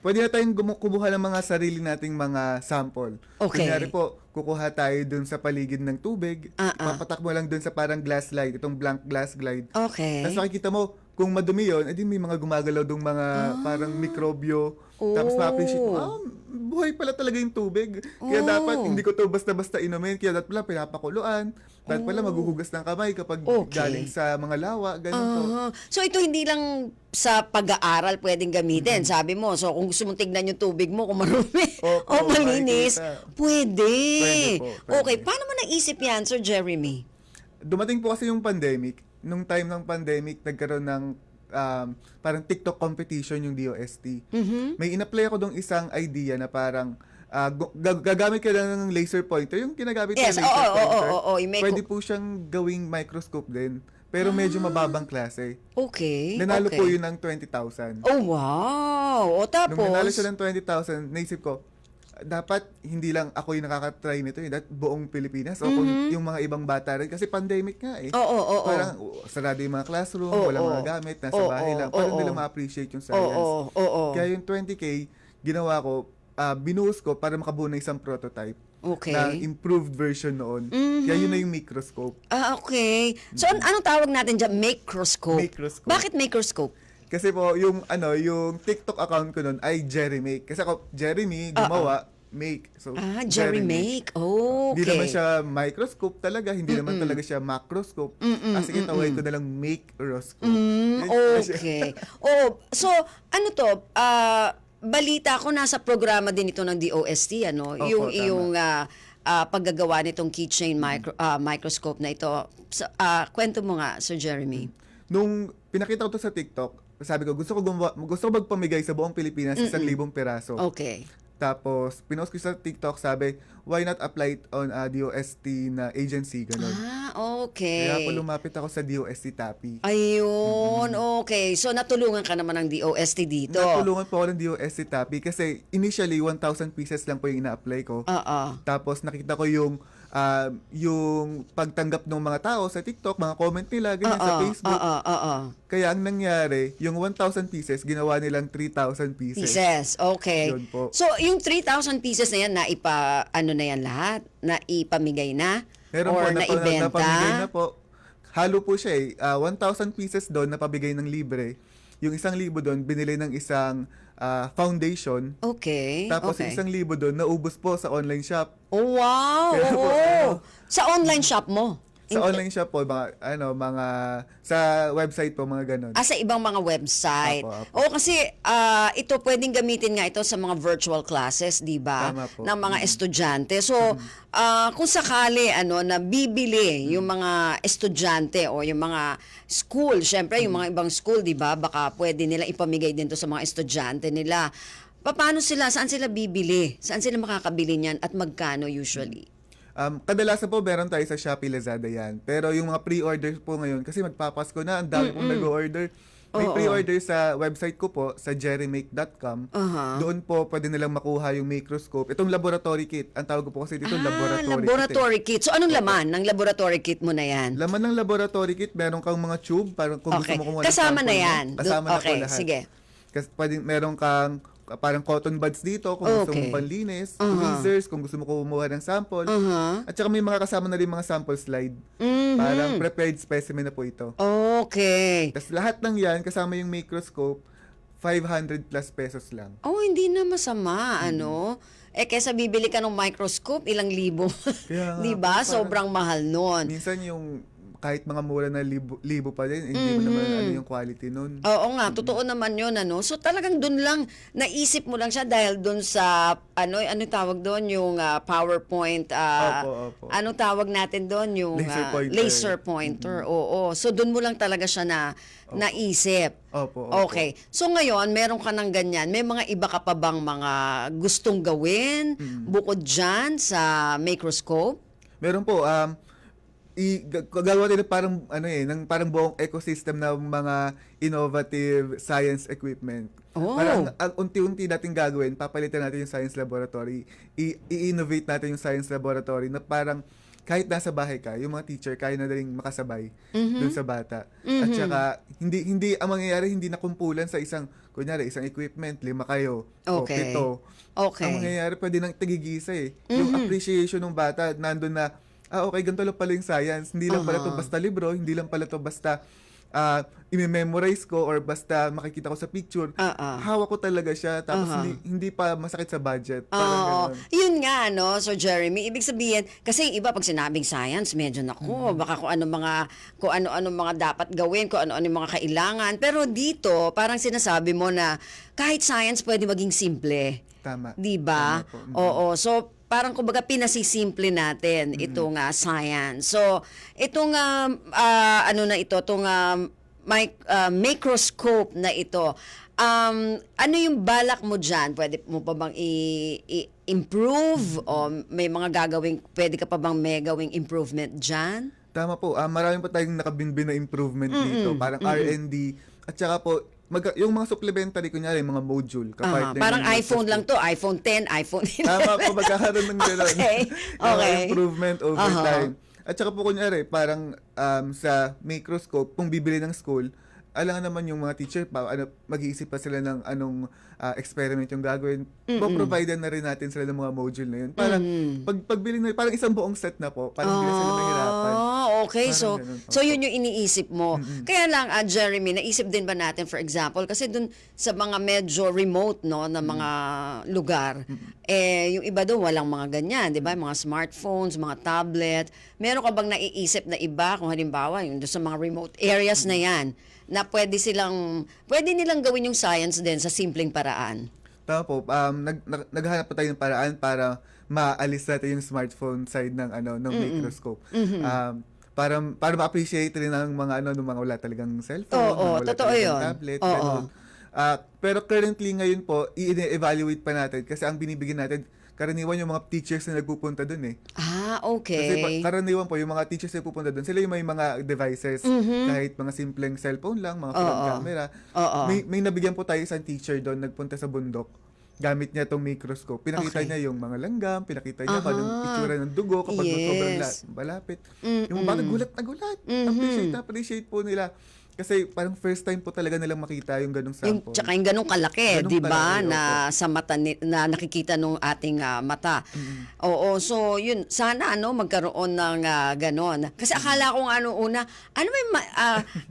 Pwede na tayong kumuha ng mga sarili nating mga sample. Okay. Kunyari po, kukuha tayo dun sa paligid ng tubig. Papatak mo lang dun sa parang glass slide, itong blank glass slide. Okay. Tapos makikita mo, kung madumi yun, edi may mga gumagalaw dong mga parang mikrobyo. Tapos ma-appreciate mo, buhay pala talaga yung tubig. Kaya dapat hindi ko to basta-basta inumin. Kaya dapat pala pinapakuluan. Dapat pala maghuhugas ng kamay kapag galing sa mga lawa. Ganun po. So ito hindi lang sa pag-aaral pwedeng gamitin. Sabi mo, so kung gusto mong tignan yung tubig mo, kung marumi Opo, o malinis, makikita. pwede. Pwede po, pwede. Okay, paano mo naisip yan, Sir Jeremy? Dumating po kasi yung pandemic. Nung time ng pandemic, nagkaroon ng parang TikTok competition yung DOST. May in-apply ako dong isang idea na parang gagamit ka lang ng laser pointer. Yung ginagamit Yes, na laser pointer. oo. Pwede po siyang gawing microscope din. Pero medyo mababang klase. Okay. Nanalo okay. po yun ng 20,000. Oh, wow. O tapos? Nung nanalo siya ng 20,000, naisip ko, dapat hindi lang ako yung nakaka-try nito, dapat buong Pilipinas o kung yung mga ibang bata rin kasi pandemic nga eh. Oo. Parang sarado yung mga classroom, Oo, walang oo. mga gamit, nasa bahay lang. Parang hindi lang ma-appreciate yung science. Oo. Kaya yung 20K, ginawa ko, binuhos ko para makabuo ng isang prototype Okay. na improved version noon. Kaya yun na yung microscope. Okay. So, anong tawag natin dyan? Microscope. Microscope. Bakit microscope? Kasi po, yung TikTok account ko noon ay Jerry Make. Kasi ako, Jeremy, gumawa, make. So, Jerry Make. Oh, okay. Hindi naman siya microscope talaga, hindi naman talaga siya macroscope. Kasi kitaway ko na lang make-roscope. Okay. So, ano to? Balita ko nasa programa din ito ng DOST, ano? Opo, yung tama. iyong paggagawa nitong keychain microscope na ito. So, kwento mo nga, Sir Jeremy. Nung pinakita ko to sa TikTok, sabi ko, gusto ko magpamigay sa buong Pilipinas 1,000 piraso. Okay. Tapos, pinost ko sa TikTok, sabi, why not apply it on a DOST na agency, gano'n. Okay. Kaya po lumapit ako sa DOST TAPI. Ayun, okay. So, natulungan ka naman ng DOST dito. Natulungan po ako ng DOST TAPI kasi initially, 1,000 pieces lang po yung ina-apply ko. Oo. Tapos, nakita ko yung pagtanggap ng mga tao sa TikTok, mga comment nila, ganyan sa Facebook. Kaya ang nangyari, yung 1,000 pieces, ginawa nilang 3,000 pieces. Pieces, okay. Yun po. So, yung 3,000 pieces na yan, ano na yan lahat? Naipamigay na? Meron Or po, naibenta? napamigay na po. Halo po siya eh. 1,000 pieces doon, napabigay ng libre. Yung 1,000 doon, binili ng isang foundation. Okay, Tapos okay. yung 1,000 doon, naubos po sa online shop. Oh, wow! Kaya po, Oo. Sa online shop mo? Sa online shop po, mga sa website po, mga ganun. Sa ibang mga website. Apo. O kasi ito pwedeng gamitin nga ito sa mga virtual classes, 'di ba? Tama po. Ng mga estudyante. So, kung sakali na bibili yung mga estudyante o yung mga school, syempre yung mga ibang school, 'di ba? Baka pwede nila ipamigay din to sa mga estudyante nila. Paano sila? Saan sila bibili? Saan sila makakabili niyan at magkano usually? Kadalasan po meron tayo sa Shopee, Lazada yan. Pero yung mga pre-order po ngayon, kasi magpapasko na, ang dami pong nag-order. May pre-order sa website ko po, sa jerrymake.com. Doon po pwede nilang makuha yung microscope. Itong laboratory kit. Ang tawag ko po kasi dito, laboratory kit. So, anong laman ng laboratory kit mo na yan? Laman ng laboratory kit, meron kang mga tube. Parang kung Okay. gusto mo kumuha ng Kasama sample na mo, yan. Kasama na po Okay, lahat. sige. Kasi meron kang parang cotton buds dito kung gusto Okay. mong panlinis, tweezers kung gusto mo kumuha ng sample. At saka may mga kasama na rin mga sample slide. Parang prepared specimen na po ito. Okay. Tapos lahat ng yan, kasama yung microscope, 500 plus pesos lang. Oh, hindi na masama, ano? Kesa bibili ka ng microscope, ilang libo. Kaya nga, 'Di ba? parang- Sobrang mahal nun. Minsan yung kahit mga mura na libo pa din, hindi mo naman ano yung quality nun. Oo nga, totoo naman 'yon, ano. So talagang doon lang naisip mo lang siya dahil doon sa ano tawag doon yung PowerPoint Opo. anong tawag natin doon yung Laser pointer. pointer. Oo. So doon mo lang talaga siya naisip. Opo. Okay. So ngayon, meron ka ng ganyan. May mga iba ka pa bang mga gustong gawin bukod dyan sa microscope? Meron po, gagawa nila parang parang buong ecosystem ng mga innovative science equipment. Oh. Parang ang unti-unti natin gagawin, papalitan natin yung science laboratory, i-innovate natin yung science laboratory na parang kahit nasa bahay ka, yung mga teacher kaya na rin makasabay dun sa bata. At saka hindi ang mangyayari, hindi na kumpulan sa isang equipment, 5 kayo Okay. o 7. Okay. Ang mangyayari pwede nang tigigisa eh. Yung appreciation ng bata nandun na okay, ganito lang pala yung science. Hindi lang pala to basta libro, hindi lang pala to basta i-memorize ko or basta makikita ko sa picture, hawak ko talaga siya. Tapos hindi pa masakit sa budget. Parang Oo. ganun. Yun nga, no? So, Jeremy, ibig sabihin, kasi yung iba pag sinabing science, medyo nako, baka kung ano-ano mga dapat gawin, kung ano-ano yung mga kailangan. Pero dito, parang sinasabi mo na kahit science pwede maging simple. Tama. 'Di ba? Tama po. Oo. So, parang kumbaga pinasisimple natin itong science. So, itong ano na ito, itong microscope na ito. Ano yung balak mo dyan? Pwede mo pa bang i-improve? O may mga pwede ka pa bang may gawing improvement dyan? Tama po. Marami pa tayong nakabinbin na improvement dito. Parang R&D. At saka po, yung mga supplementary, kunyari, mga module. Kapartner Parang ng iPhone lang to. iPhone 10, iPhone 11. Tama po, magkakaroon ng gano'n. Okay. Mga improvement over time. At saka po, kunyari, parang sa microscope, kung bibili ng school, alam naman yung mga teacher pa, mag-iisip pa sila ng anong experiment yung gagawin. Po-provide na rin natin sila ng mga module na yun. Parang, pagbili na, parang isang buong set na po. Parang hindi na sila mahirapan. Okay. Parang So, ganun po. so yun yung iniisip mo. Kaya lang, Jeremy, naisip din ba natin, for example, kasi dun sa mga medyo remote, no, na mga lugar, yung iba doon walang mga ganyan, di ba? Mga smartphones, mga tablet. Meron ka bang naiisip na iba, kung halimbawa, yung doon sa mga remote areas na yan, na pwede nilang gawin yung science din sa simpleng paraan? Tama po. Naghahanap pa tayo ng paraan para maalis natin yung smartphone side ng ng microscope. Para ma-appreciate rin ng mga ng mga wala talagang cellphone, Oo, mga wala totoo talagang yun. tablet, Oo. ganun. Pero currently ngayon po, i-evaluate pa natin kasi ang binibigyan natin karaniwan yung mga teachers na nagpupunta doon eh. Okay. Kasi karaniwan po, yung mga teachers na pupunta doon, sila yung may mga devices, kahit mga simpleng cellphone lang, mga front camera. May nabigyan po tayo isang teacher doon, nagpunta sa bundok. Gamit niya tong microscope. Pinakita niya yung mga langgam, pinakita niya kung anong itsura ng dugo kapag sobrang malapit. Yung mga gulat na gulat. Appreciate po nila. Kasi parang first time po talaga nilang makita yung ganung sample. Tsaka yung ganung kalaki, Ganung di ba? kalaki, Na sa mata na nakikita nung ating mata. Oo, so yun, sana magkaroon ng ganon. Kasi akala ko una,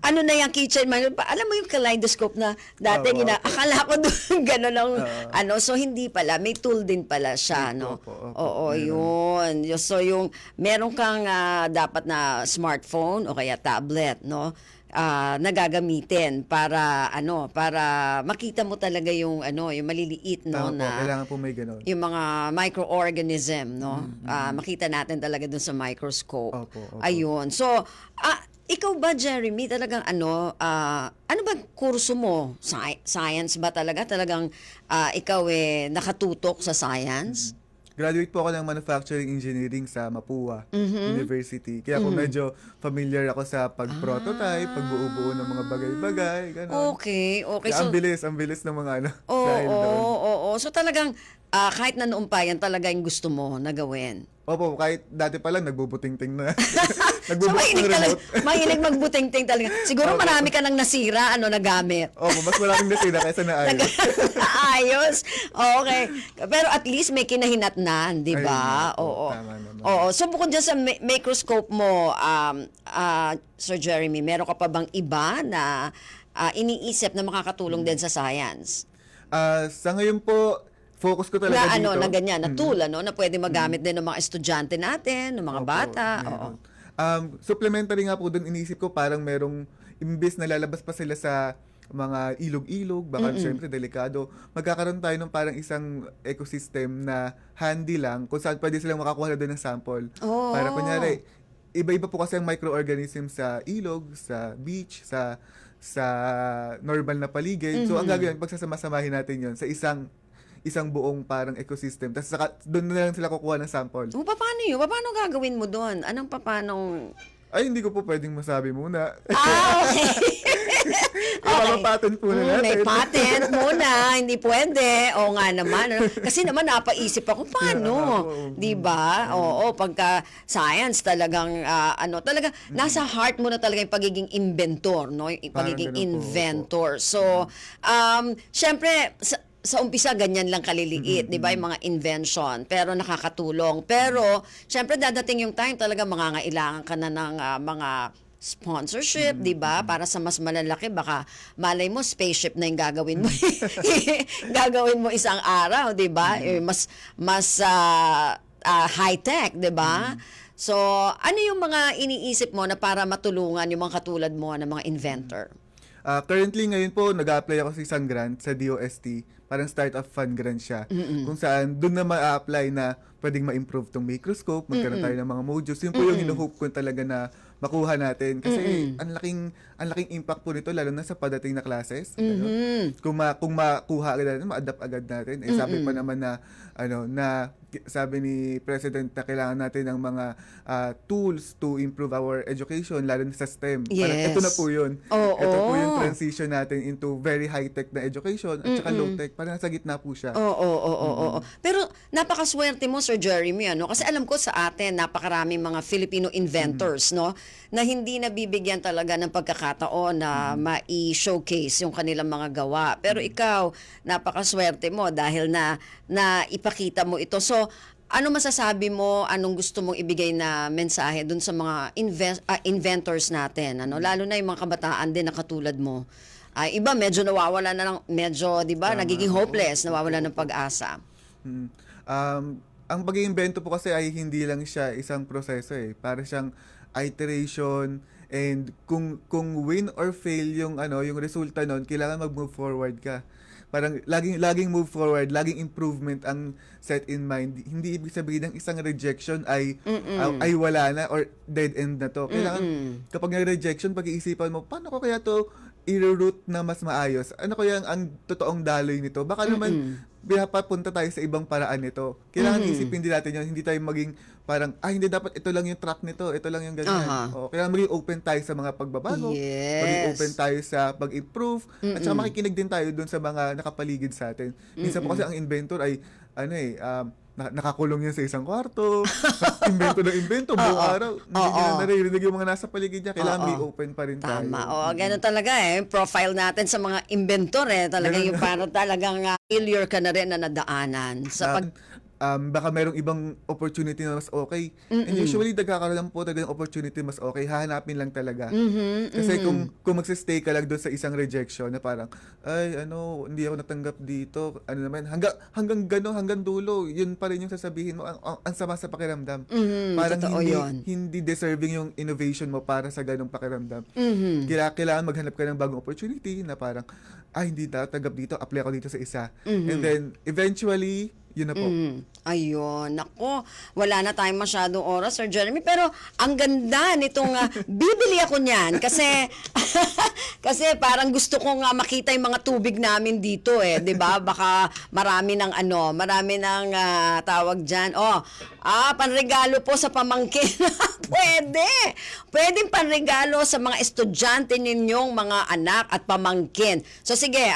ano na yung kitchen man, alam mo yung kaleidoscope na dati akala ko doon ganon ang so hindi pala, may tool din pala siya, no? Oo, yun. So yung meron kang dapat na smartphone o kaya tablet, no? Nagagamitin para makita mo talaga yung yung maliliit, no, Tama po, na kailangan po may ganon. yung mga microorganism, no, makita natin talaga dun sa microscope. Opo. Ayun. So, ikaw ba, Jeremy, talagang ano ba kurso mo? Science ba talaga? Talagang ikaw nakatutok sa science? Graduate po ako ng Manufacturing Engineering sa Mapua University. Kaya po medyo familiar ako sa pag-prototype, pagbuo-buo ng mga bagay-bagay, gano'n. Okay. Kaya So, ang bilis ng mga dahil doon. oo. So talagang kahit na noon pa yan talaga yung gusto mo na gawin. Opo, kahit dati pa lang nagbubuting-ting na. So Nagbubuting mahilig ng talaga, remote. mahilig magbuting-ting talaga. Siguro marami ka nang nasira, na gamit. Opo, mas maraming nasira kaysa naayos. Ayos. Okay. Pero at least may kinahinatnan, di ba? Ayun, Oo. tama naman. Oo. So bukod dyan sa microscope mo, Sir Jeremy, meron ka pa bang iba na iniisip na makakatulong din sa science? Sa ngayon po, focus ko talaga Na dito. na ganyan, na tool, na pwede magamit din ng mga estudyante natin, ng mga Opo, bata. meron. Oo. Supplementary nga po doon, inisip ko parang merong, imbis na lalabas pa sila sa mga ilog-ilog, baka syempre delikado, magkakaroon tayo ng parang isang ecosystem na handy lang kung saan pwede silang makakuha na doon ng sample. Oh. Para kunyari, iba-iba po kasi ang microorganism sa ilog, sa beach, sa normal na paligid. So ang gagawin, pagsasama-samahin natin yon sa isang buong parang ecosystem. Tapos doon na lang sila kukuha ng sample. Paano yun? Paano gagawin mo doon? Anong papanong... Ay, hindi ko po pwedeng masabi muna. Okay. Ipapatent po na natin. May patent muna, hindi pwede. O nga naman. Kasi naman napaisip ako, paano? Di ba? Oo, pagka science talagang, talaga, nasa heart mo na talaga yung pagiging inventor, no? Yung pagiging ganun po, inventor. So, syempre, sa umpisa, ganyan lang kaliliit, di ba, yung mga invention, pero nakakatulong. Pero, syempre, dadating yung time talaga mangangailangan ka na ng mga sponsorship, di ba? Para sa mas malalaki, baka malay mo, spaceship na yung gagawin mo. Gagawin mo isang araw, di ba? Mas high-tech, di ba? So, ano yung mga iniisip mo na para matulungan yung mga katulad mo na mga inventor? Currently ngayon po, nag-a-apply ako sa isang grant sa DOST. Parang startup fund grant siya. Kung saan doon na ma-apply na pwedeng ma-improve tong microscope, magkaroon tayo ng mga modules. Yun po yung hinuhope ko talaga na makuha natin. Kasi ang laking impact po nito, lalo na sa padating na classes. Ano? Kung makuha agad natin, ma-adapt agad natin. Sabi pa naman na sabi ni President na kailangan natin ng mga tools to improve our education, lalo na sa STEM. Parang Yes. ito na po yun. Oo. Ito po yung transition natin into very high-tech na education at saka low-tech. Parang nasa gitna po siya. Oo. Pero napakaswerte mo, Sir Jeremy, ano? Kasi alam ko sa atin, napakaraming mga Filipino inventors, no? Na hindi nabibigyan talaga ng pagkakataon na ma-showcase yung kanilang mga gawa. Pero ikaw, napakaswerte mo dahil na ipakita mo ito. So, ano masasabi mo, anong gusto mong ibigay na mensahe dun sa mga inventors natin, ano? Lalo na yung mga kabataan din na katulad mo. Iba medyo nawawala na lang, medyo, 'di ba, nagiging hopeless, nawawala ng pag-asa. Ang pag-iimbento po kasi ay hindi lang siya isang proseso eh. Para siyang iteration, and kung win or fail yung yung resulta nun, kailangan mag-move forward ka. Parang laging move forward, laging improvement ang set in mind. Hindi ibig sabihin ng isang rejection ay wala na or dead end na to. Kailangan kapag na-rejection, pag-iisipan mo, paano ko kaya to i-route na mas maayos? Ano kaya ang totoong daloy nito? Baka naman pinapapunta tayo sa ibang paraan nito. Kailangan isipin din natin yun. Hindi tayo maging parang, hindi dapat ito lang yung track nito, ito lang yung ganyan. Kailangan maging open tayo sa mga pagbabago. Yes. Maging open tayo sa pag-improve. At saka makikinig din tayo dun sa mga nakapaligid sa atin. Minsan po kasi ang inventor ay, nakakulong yan sa isang kwarto, invento buong araw, hindi niya naririnig yung mga nasa paligid niya. Kailangan may open pa rin tayo. Tama. Ganun talaga profile natin sa mga inventor talaga yung parang talagang failure ka na rin na nadaanan. Sa Baka merong ibang opportunity na mas okay. And usually, nagkakaroon po talaga ng opportunity mas okay. Hahanapin lang talaga. Kasi kung magsistay ka lang doon sa isang rejection na parang, hindi ako natanggap dito. Hanggang dulo, yun pa rin yung sasabihin mo. Ang sama sa pakiramdam. Parang hindi deserving yung innovation mo para sa ganong pakiramdam. Kailangan maghanap ka ng bagong opportunity na parang, hindi natanggap dito, apply ako dito sa isa. And then, eventually, yun na po. Ayun. Nako, wala na tayong masyadong oras, Sir Jeremy. Pero ang ganda nitong bibili ako niyan kasi kasi parang gusto ko nga makita yung mga tubig namin dito 'di ba? Baka marami ng tawag diyan. Panregalo po sa pamangkin. Pwedeng panregalo sa mga estudyante ninyong mga anak at pamangkin. So sige,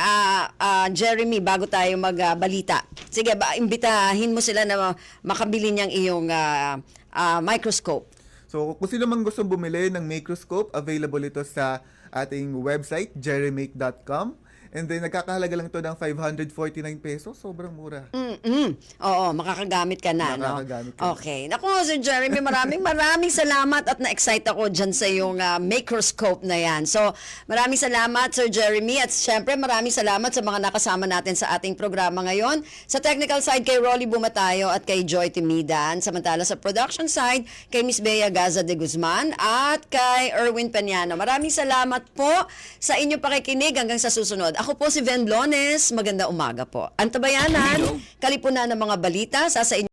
Jeremy, bago tayo magbalita. Sige, imbitahin mo sila na makabili niyang iyong microscope. So, kung sino man gustong bumili ng microscope, available ito sa ating website, jerrymake.com. And then, nagkakahalaga lang ito ng 549 pesos. Sobrang mura. Oo, makakagamit ka na, Makakagamit ka no? Okay. Naku, Sir Jeremy, maraming salamat at na-excite ako dyan sa iyong microscope na yan. So, maraming salamat, Sir Jeremy. At syempre, maraming salamat sa mga nakasama natin sa ating programa ngayon. Sa technical side, kay Rolly Bumatayo at kay Joy Timidan. Samantala sa production side, kay Miss Bea Gaza de Guzman at kay Erwin Peñano. Maraming salamat po sa inyong pakikinig hanggang sa susunod. Ako po si Ven Blones. Maganda umaga po. Antabayanan, kalipunan ng mga balita sa inyo.